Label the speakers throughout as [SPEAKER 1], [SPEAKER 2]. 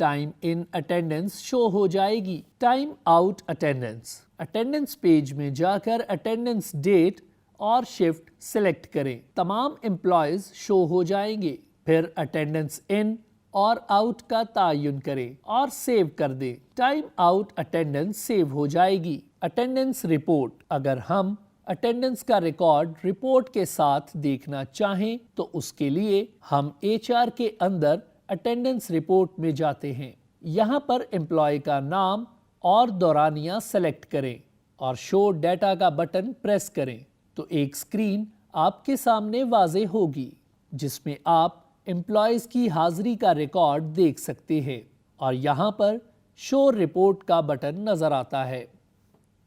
[SPEAKER 1] Time ان attendance شو ہو جائے گی۔ Time out attendance, attendance page میں جا کر اٹینڈنس ڈیٹ اور شفٹ سلیکٹ کریں، تمام امپلائیز شو ہو جائیں گے۔ پھر اٹینڈنس ان اور آؤٹ کا تعین کریں اور سیو کر دیں۔ ٹائم آؤٹ اٹینڈنس سیو ہو جائے گی۔ اٹینڈنس رپورٹ، اگر ہم اٹینڈنس کا ریکارڈ رپورٹ کے ساتھ دیکھنا چاہیں تو اس کے لیے ہم HR کے اندر اٹینڈنس رپورٹ میں جاتے ہیں۔ یہاں پر امپلائی کا نام اور دورانیہ سلیکٹ کریں اور شو ڈیٹا کا بٹن پریس کریں تو ایک سکرین آپ کے سامنے واضح ہوگی جس میں آپ امپلائیز کی حاضری کا ریکارڈ دیکھ سکتے ہیں، اور یہاں پر شو رپورٹ کا بٹن نظر آتا ہے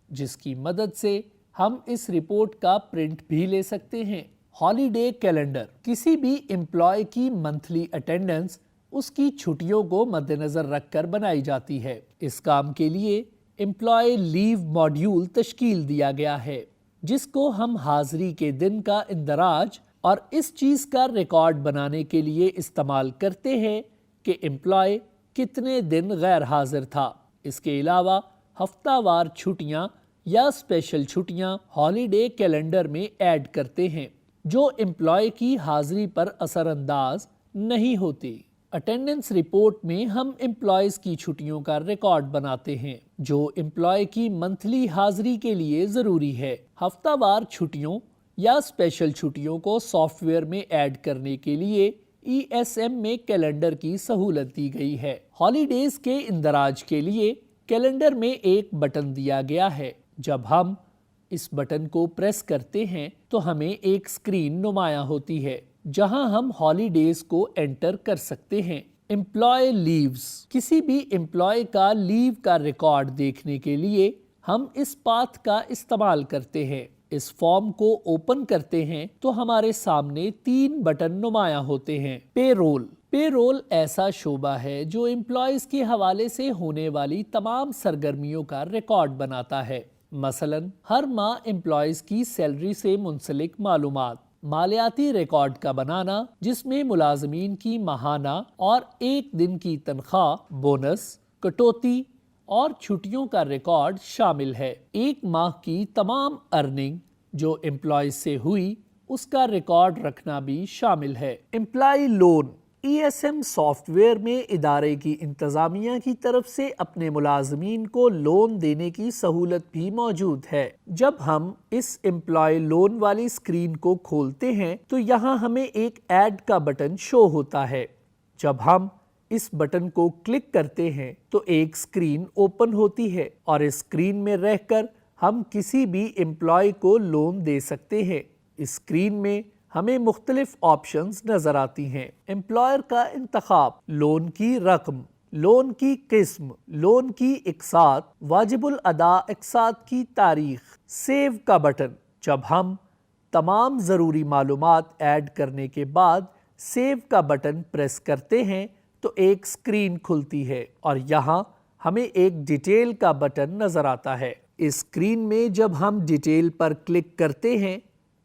[SPEAKER 1] جس کی مدد سے ہم اس رپورٹ کا پرنٹ بھی لے سکتے ہیں۔ ہالیڈے کیلنڈر، کسی بھی امپلائی کی منتھلی اٹینڈنس اس کی چھٹیوں کو مد نظر رکھ کر بنائی جاتی ہے۔ اس کام کے لیے امپلائی لیو ماڈیول تشکیل دیا گیا ہے جس کو ہم حاضری کے دن کا اندراج اور اس چیز کا ریکارڈ بنانے کے لیے استعمال کرتے ہیں کہ امپلائی کتنے دن غیر حاضر تھا۔ اس کے علاوہ ہفتہ وار چھٹیاں یا اسپیشل چھٹیاں ہالیڈے کیلنڈر میں ایڈ کرتے ہیں جو امپلائی کی حاضری پر اثر انداز نہیں ہوتے۔ اٹینڈنس رپورٹ میں ہم امپلائیز کی چھٹیوں کا ریکارڈ بناتے ہیں جو امپلائی کی منتھلی حاضری کے لیے ضروری ہے۔ ہفتہ وار چھٹیوں یا اسپیشل چھٹیوں کو سافٹ ویئر میں ایڈ کرنے کے لیے ESM میں کیلنڈر کی سہولت دی گئی ہے۔ ہالیڈیز کے اندراج کے لیے کیلنڈر میں ایک بٹن دیا گیا ہے۔ جب ہم اس بٹن کو پریس کرتے ہیں تو ہمیں ایک سکرین نمایاں ہوتی ہے جہاں ہم ہالیڈیز کو انٹر کر سکتے ہیں۔ امپلائی لیوز، کسی بھی امپلائی کا لیو کا ریکارڈ دیکھنے کے لیے ہم اس پاتھ کا استعمال کرتے ہیں۔ اس فارم کو اوپن کرتے ہیں تو ہمارے سامنے 3 بٹن نمایاں ہوتے ہیں۔ پے رول، پے رول ایسا شعبہ ہے جو امپلائیز کے حوالے سے ہونے والی تمام سرگرمیوں کا ریکارڈ بناتا ہے، مثلا ہر ماہ امپلائیز کی سیلری سے منسلک معلومات، مالیاتی ریکارڈ کا بنانا جس میں ملازمین کی ماہانہ اور ایک دن کی تنخواہ، بونس، کٹوتی اور چھٹیوں کا ریکارڈ شامل ہے۔ ایک ماہ کی تمام ارننگ جو امپلائیز سے ہوئی اس کا ریکارڈ رکھنا بھی شامل ہے۔ Employee loan, ESM software میں ادارے کی انتظامیہ کی طرف سے اپنے ملازمین کو لون دینے کی سہولت بھی موجود ہے۔ جب ہم اس امپلائی لون والی سکرین کو کھولتے ہیں تو یہاں ہمیں ایک ایڈ کا بٹن شو ہوتا ہے۔ جب ہم اس بٹن کو کلک کرتے ہیں تو ایک سکرین اوپن ہوتی ہے اور اس سکرین میں رہ کر ہم کسی بھی امپلائی کو لون دے سکتے ہیں۔ اس سکرین میں ہمیں مختلف آپشنز نظر آتی ہیں۔ امپلائر کا انتخاب، لون کی رقم، لون کی قسم، لون کی اقساط، واجب الادا اقساط کی تاریخ، سیو کا بٹن۔ جب ہم تمام ضروری معلومات ایڈ کرنے کے بعد سیو کا بٹن پریس کرتے ہیں تو ایک سکرین کھلتی ہے اور یہاں ہمیں ایک ڈیٹیل کا بٹن نظر آتا ہے۔ اس سکرین میں جب ہم ڈیٹیل پر کلک کرتے ہیں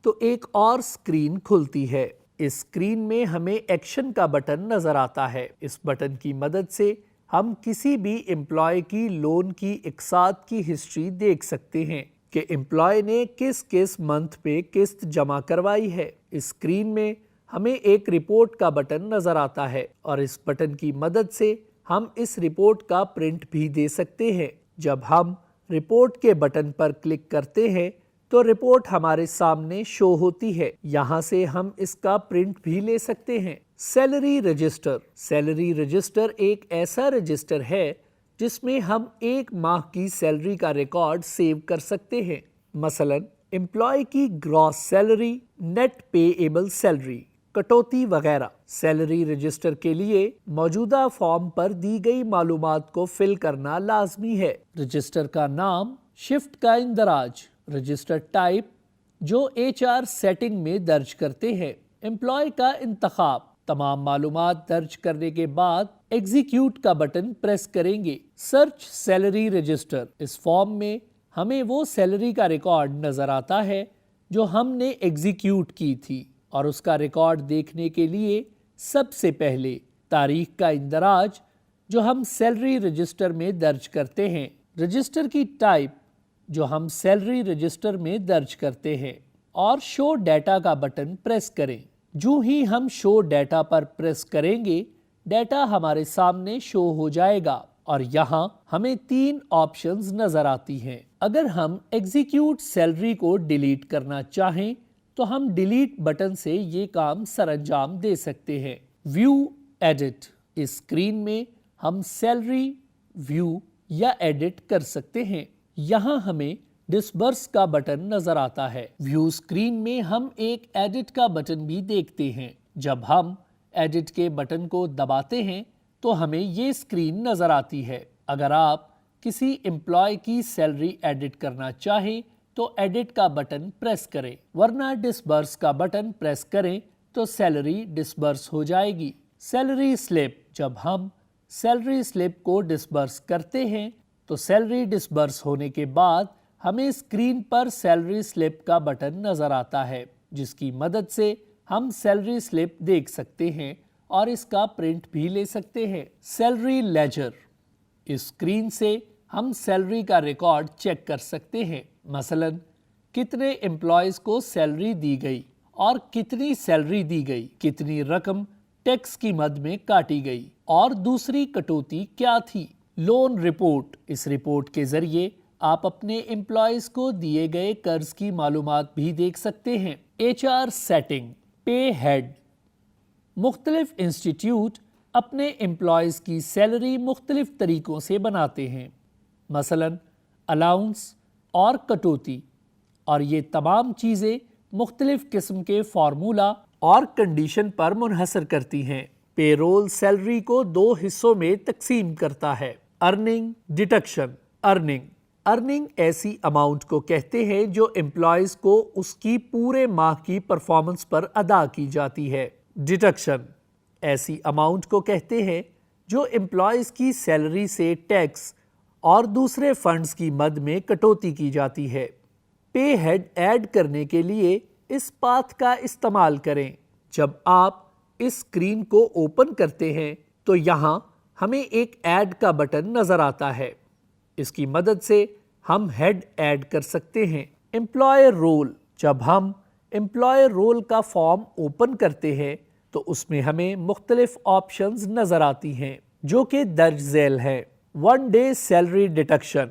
[SPEAKER 1] تو ایک اور سکرین کھلتی ہے۔ اس سکرین میں ہمیں ایکشن کا بٹن نظر آتا ہے۔ اس بٹن کی مدد سے ہم کسی بھی امپلائی کی لون کی اقساط کی ہسٹری دیکھ سکتے ہیں کہ امپلائی نے کس کس منتھ پہ قسط جمع کروائی ہے۔ اس سکرین میں ہمیں ایک رپورٹ کا بٹن نظر آتا ہے اور اس بٹن کی مدد سے ہم اس رپورٹ کا پرنٹ بھی دے سکتے ہیں۔ جب ہم رپورٹ کے بٹن پر کلک کرتے ہیں تو رپورٹ ہمارے سامنے شو ہوتی ہے۔ یہاں سے ہم اس کا پرنٹ بھی لے سکتے ہیں۔ سیلری رجسٹر، سیلری رجسٹر ایک ایسا رجسٹر ہے جس میں ہم ایک ماہ کی سیلری کا ریکارڈ سیو کر سکتے ہیں، مثلا امپلائی کی گراس سیلری، نیٹ پے ایبل سیلری، کٹوتی وغیرہ۔ سیلری رجسٹر کے لیے موجودہ فارم پر دی گئی معلومات کو فل کرنا لازمی ہے۔ رجسٹر کا نام، شفٹ کا اندراج، رجسٹر ٹائپ جو HR سیٹنگ میں درج کرتے ہیں، امپلائی کا انتخاب۔ تمام معلومات درج کرنے کے بعد ایگزیکیوٹ کا بٹن پریس کریں گے۔ سرچ سیلری رجسٹر، اس فارم میں ہمیں وہ سیلری کا ریکارڈ نظر آتا ہے جو ہم نے ایگزیکیوٹ کی تھی، اور اس کا ریکارڈ دیکھنے کے لیے سب سے پہلے تاریخ کا اندراج جو ہم سیلری رجسٹر میں درج کرتے ہیں، رجسٹر کی ٹائپ جو ہم سیلری رجسٹر میں درج کرتے ہیں، اور شو ڈیٹا کا بٹن پریس کریں۔ جو ہی ہم شو ڈیٹا پر پریس کریں گے، ڈیٹا ہمارے سامنے شو ہو جائے گا اور یہاں ہمیں 3 آپشنز نظر آتی ہیں۔ اگر ہم ایگزیکیوٹ سیلری کو ڈیلیٹ کرنا چاہیں تو ہم ڈیلیٹ بٹن سے یہ کام سر انجام دے سکتے ہیں۔ ویو ایڈٹ، اس اسکرین میں ہم سیلری ویو یا ایڈٹ کر سکتے ہیں۔ یہاں ہمیں ڈسبرس کا بٹن نظر آتا ہے۔ ویو اسکرین میں ہم ایک ایڈٹ کا بٹن بھی دیکھتے ہیں۔ جب ہم ایڈٹ کے بٹن کو دباتے ہیں تو ہمیں یہ اسکرین نظر آتی ہے۔ اگر آپ کسی امپلائی کی سیلری ایڈٹ کرنا چاہیں تو ایڈٹ کا بٹن پریس کریں، ورنہ ڈسبرس کا بٹن پریس کریں تو سیلری ڈسبرس ہو جائے گی۔ سیلری سلپ، جب ہم سیلری سلپ کو ڈسبرس کرتے ہیں تو سیلری ڈسبرس ہونے کے بعد ہمیں اسکرین پر سیلری سلپ کا بٹن نظر آتا ہے، جس کی مدد سے ہم سیلری سلپ دیکھ سکتے ہیں اور اس کا پرنٹ بھی لے سکتے ہیں۔ سیلری لیجر، اس اسکرین سے ہم سیلری کا ریکارڈ چیک کر سکتے ہیں، مثلا کتنے امپلائیز کو سیلری دی گئی اور کتنی سیلری دی گئی، کتنی رقم ٹیکس کی مد میں کاٹی گئی اور دوسری کٹوتی کیا تھی۔ لون رپورٹ، اس رپورٹ کے ذریعے آپ اپنے امپلائیز کو دیے گئے قرض کی معلومات بھی دیکھ سکتے ہیں۔ ایچ آر سیٹنگ، پے ہیڈ، مختلف انسٹیٹیوٹ اپنے امپلائیز کی سیلری مختلف طریقوں سے بناتے ہیں، مثلا الاؤنس اور کٹوتی، اور یہ تمام چیزیں مختلف قسم کے فارمولا اور کنڈیشن پر منحصر کرتی ہیں۔ پے رول سیلری کو 2 حصوں میں تقسیم کرتا ہے: ارننگ، ڈیٹکشن۔ ارننگ ایسی اماؤنٹ کو کہتے ہیں جو امپلائیز کو اس کی پورے ماہ کی پرفارمنس پر ادا کی جاتی ہے۔ ڈیٹکشن ایسی اماؤنٹ کو کہتے ہیں جو امپلائیز کی سیلری سے ٹیکس اور دوسرے فنڈز کی مد میں کٹوتی کی جاتی ہے۔ پے ہیڈ ایڈ کرنے کے لیے اس پاتھ کا استعمال کریں۔ جب آپ اس اسکرین کو اوپن کرتے ہیں تو یہاں ہمیں ایک ایڈ کا بٹن نظر آتا ہے۔ اس کی مدد سے ہم ہیڈ ایڈ کر سکتے ہیں۔ امپلائر رول، جب ہم امپلائر رول کا فارم اوپن کرتے ہیں تو اس میں ہمیں مختلف آپشنز نظر آتی ہیں جو کہ درج ذیل ہیں۔ 1 ڈے سیلری ڈیٹکشن،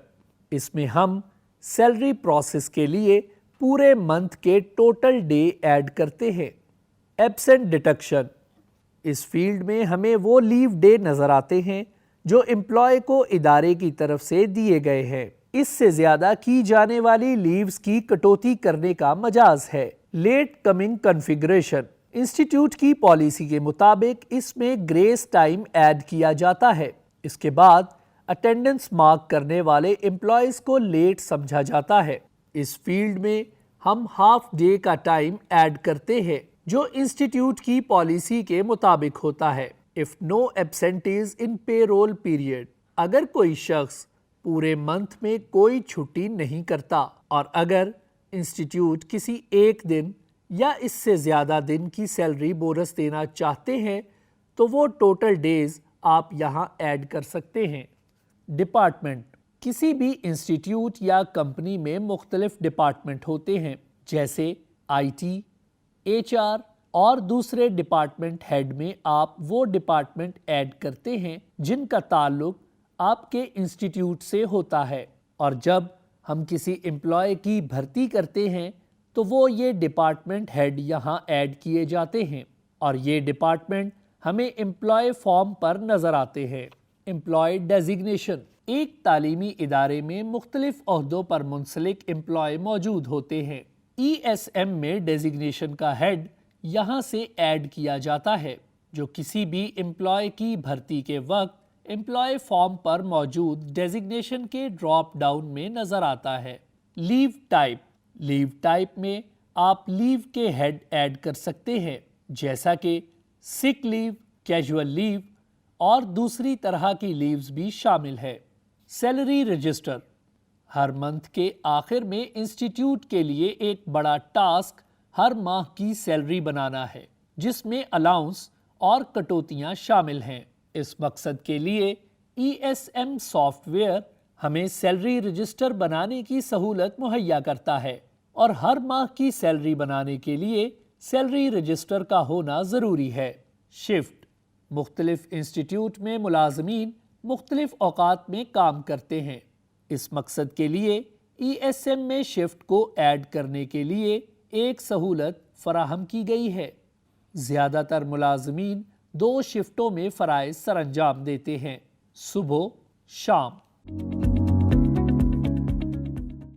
[SPEAKER 1] اس میں ہم سیلری پروسیس کے لیے پورے منتھ کے ٹوٹل ڈے ایڈ کرتے ہیں۔ ایبسنٹ ڈیٹکشن، اس فیلڈ میں ہمیں وہ لیو ڈے نظر آتے ہیں جو امپلائی کو ادارے کی طرف سے دیے گئے ہیں۔ اس سے زیادہ کی جانے والی لیوز کی کٹوتی کرنے کا مجاز ہے۔ لیٹ کمنگ کنفیگریشن، انسٹیٹیوٹ کی پالیسی کے مطابق اس میں گریس ٹائم ایڈ کیا جاتا ہے۔ اس کے بعد اٹینڈنس مارک کرنے والے امپلائیز کو لیٹ سمجھا جاتا ہے۔ اس فیلڈ میں ہم ہاف ڈے کا ٹائم ایڈ کرتے ہیں جو انسٹیٹیوٹ کی پالیسی کے مطابق ہوتا ہے۔ If no absentees in payroll period، اگر کوئی شخص پورے منتھ میں کوئی چھٹی نہیں کرتا اور اگر انسٹیٹیوٹ کسی ایک دن یا اس سے زیادہ دن کی سیلری بونس دینا چاہتے ہیں تو وہ ٹوٹل ڈیز آپ یہاں ایڈ کر سکتے ہیں۔ ڈپارٹمنٹ، کسی بھی انسٹیٹیوٹ یا کمپنی میں مختلف ڈپارٹمنٹ ہوتے ہیں، جیسے آئی ٹی، ایچ آر اور دوسرے ڈپارٹمنٹ ہیڈ میں آپ وہ ڈپارٹمنٹ ایڈ کرتے ہیں جن کا تعلق آپ کے انسٹیٹیوٹ سے ہوتا ہے، اور جب ہم کسی امپلائی کی بھرتی کرتے ہیں تو وہ یہ ڈپارٹمنٹ ہیڈ یہاں ایڈ کیے جاتے ہیں اور یہ ڈپارٹمنٹ ہمیں امپلائی فارم پر نظر آتے ہیں۔ امپلائی ڈیزگنیشن، ایک تعلیمی ادارے میں مختلف عہدوں پر منسلک امپلائی موجود ہوتے ہیں۔ ای ایس ایم میں ڈیزگنیشن کا ہیڈ یہاں سے ایڈ کیا جاتا ہے جو کسی بھی امپلائی کی بھرتی کے وقت امپلائی فارم پر موجود ڈیزگنیشن کے ڈراپ ڈاؤن میں نظر آتا ہے۔ لیو ٹائپ میں آپ لیو کے ہیڈ ایڈ کر سکتے ہیں، جیسا کہ سک لیو، کیجول لیو اور دوسری طرح کی لیوز بھی شامل ہے۔ سیلری رجسٹر، ہر منتھ کے آخر میں انسٹیٹیوٹ کے لیے ایک بڑا ٹاسک ہر ماہ کی سیلری بنانا ہے جس میں الاؤنس اور کٹوتیاں شامل ہیں۔ اس مقصد کے لیے ESM سافٹ ویئر ہمیں سیلری رجسٹر بنانے کی سہولت مہیا کرتا ہے اور ہر ماہ کی سیلری بنانے کے لیے سیلری رجسٹر کا ہونا ضروری ہے۔ شفٹ: مختلف انسٹیٹیوٹ میں ملازمین مختلف اوقات میں کام کرتے ہیں۔ اس مقصد کے لیے ESM میں شفٹ کو ایڈ کرنے کے لیے ایک سہولت فراہم کی گئی ہے۔ زیادہ تر ملازمین 2 شفٹوں میں فرائض سر انجام دیتے ہیں: صبح، شام۔